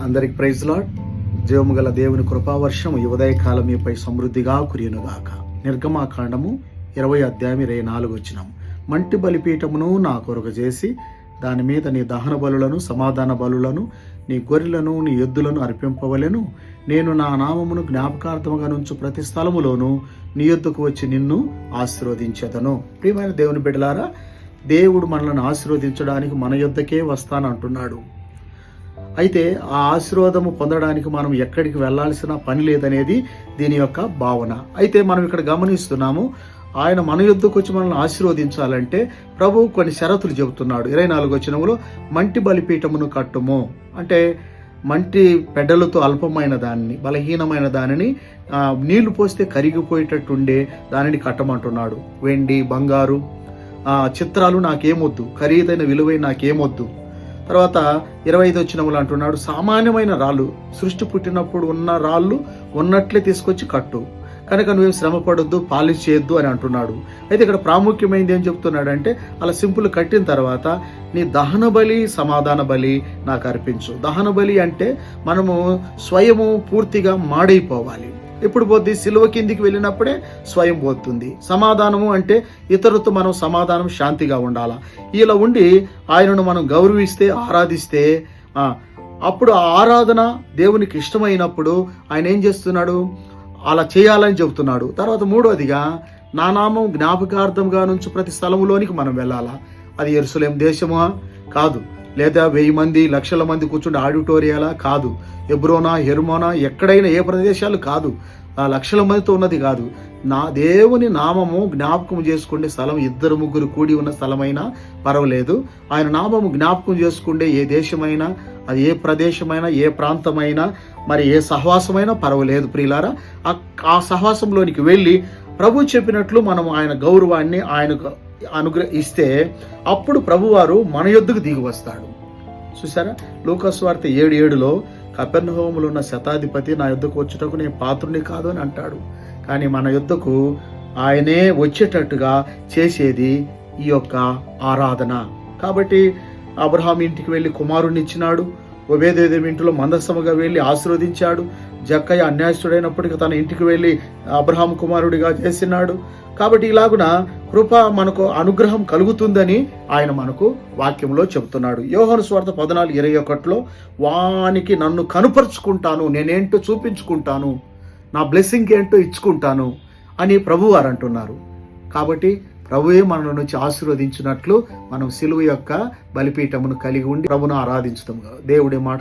అందరికి praise lord. జీవము గల దేవుని కృపావర్షం ఈ ఉదయకాలం మీపై సమృద్ధిగా కురియునుగాక. నిర్గమాకాండము 20:24 మంటి బలిపీఠమును నా కొరకు చేసి దాని మీద నీ దహన బలులను సమాధాన బలులను నీ గొర్రెలను నీ ఎద్దులను అర్పింపవలెను. నేను నా నామమును జ్ఞాపకార్థముగా నుంచు ప్రతి స్థలములోను నీ యొద్దకు వచ్చి నిన్ను ఆశీర్వదించెదను. ప్రియమైన దేవుని బిడ్డలారా, దేవుడు మనల్ని ఆశీర్వదించడానికి మన యొద్దకే వస్తానంటున్నాడు. అయితే ఆ ఆశీర్వాదము పొందడానికి మనం ఎక్కడికి వెళ్లాల్సిన పని లేదనేది దీని యొక్క భావన. అయితే మనం ఇక్కడ గమనిస్తున్నాము, ఆయన మన యొద్దకు వచ్చి మనల్ని ఆశీర్వదించాలంటే ప్రభువు కొన్ని షరతులు చెబుతున్నాడు. 24 మంటి బలిపీఠమును కట్టుము అంటే మంటి పెడ్డలతో అల్పమైన దానిని, బలహీనమైన దానిని నీళ్లు పోస్తే కరిగిపోయేటట్టుండే దానిని కట్టమంటున్నాడు. వెండి బంగారు చిత్రాలు నాకేమొద్దు, ఖరీదైన విలువైన నాకేమొద్దు. తర్వాత 25 అంటున్నాడు, సామాన్యమైన రాళ్ళు, సృష్టి పుట్టినప్పుడు ఉన్న రాళ్ళు ఉన్నట్లే తీసుకొచ్చి కట్టు, కనుక నువ్వేం శ్రమ పడొద్దు, పాలిష్ చేయొద్దు అని అంటున్నాడు. అయితే ఇక్కడ ప్రాముఖ్యమైనది ఏం చెప్తున్నాడంటే, అలా సింపుల్ కట్టిన తర్వాత నీ దహన బలి సమాధాన బలి నాకు అర్పించు. దహన బలి అంటే మనము స్వయము పూర్తిగా మాడైపోవాలి. ఎప్పుడు పోద్ది? సిలువ కిందికి వెళ్ళినప్పుడే స్వయం పోతుంది. సమాధానము అంటే ఇతరులతో మనం సమాధానం శాంతిగా ఉండాలా. ఇలా ఉండి ఆయనను మనం గౌరవిస్తే ఆరాధిస్తే అప్పుడు ఆ ఆరాధన దేవునికి ఇష్టమైనప్పుడు ఆయన ఏం చేస్తున్నాడు? అలా చేయాలని చెబుతున్నాడు. తర్వాత 3వదిగా నా నామం జ్ఞాపకార్థంగా నుంచి ప్రతి స్థలములోనికి మనం వెళ్ళాలా. అది యెరూషలేము దేశమా? కాదు. లేదా 1000 మంది 1,00,000 మంది కూర్చుంటే ఆడిటోరియాలా? కాదు. హెబ్రోనా హెర్మోనా ఎక్కడైనా ఏ ప్రదేశాలు కాదు. 1,00,000 మందితో ఉన్నది కాదు. నా దేవుని నామము జ్ఞాపకం చేసుకుంటే స్థలం 2-3 కూడి ఉన్న స్థలమైనా పర్వాలేదు. ఆయన నామము జ్ఞాపకం చేసుకుంటే ఏ దేశమైనా, అది ఏ ప్రదేశమైనా, ఏ ప్రాంతమైనా, మరి ఏ సహవాసమైనా పర్వాలేదు. ప్రియులారా, ఆ సహవాసంలోనికి వెళ్ళి ప్రభు చెప్పినట్లు మనం ఆయన గౌరవాన్ని ఆయనకు అనుగ్రహిస్తే అప్పుడు ప్రభువారు మన యొద్దకు దిగి వస్తాడు. చూసారా, లూకా సువార్త 7:7 కపెర్నహూములో ఉన్న శతాధిపతి నా యొద్దకు వచ్చుటకు నేను పాత్రుని కాదు అని అంటాడు. కానీ మన యొద్దకు ఆయనే వచ్చేటట్టుగా చేసేది ఈ యొక్క ఆరాధన. కాబట్టి అబ్రహాం ఇంటికి వెళ్ళి కుమారుణ్ణి ఇచ్చినాడు. ఓబేదెదోము ఇంటిలో మందసముగా వెళ్ళి ఆశీర్వదించాడు. జక్కయ్య అన్యాయస్తుడైనప్పటికీ తన ఇంటికి వెళ్ళి అబ్రహాం కుమారుడిగా చేసినాడు. కాబట్టి ఇలాగున కృప మనకు అనుగ్రహం కలుగుతుందని ఆయన మనకు వాక్యంలో చెబుతున్నాడు. యోహాను సువార్త 14:21 వానికి నన్ను కనుపరుచుకుంటాను, నేనేంటో చూపించుకుంటాను, నా బ్లెస్సింగ్ ఏంటో ఇచ్చుకుంటాను అని ప్రభువారు అంటున్నారు. కాబట్టి ప్రభువే మన నుంచి ఆశీర్వదించినట్లు మనం సిలువ యొక్క బలిపీఠమును కలిగి ఉండి ప్రభును ఆరాధించుతాం. దేవుడి మాట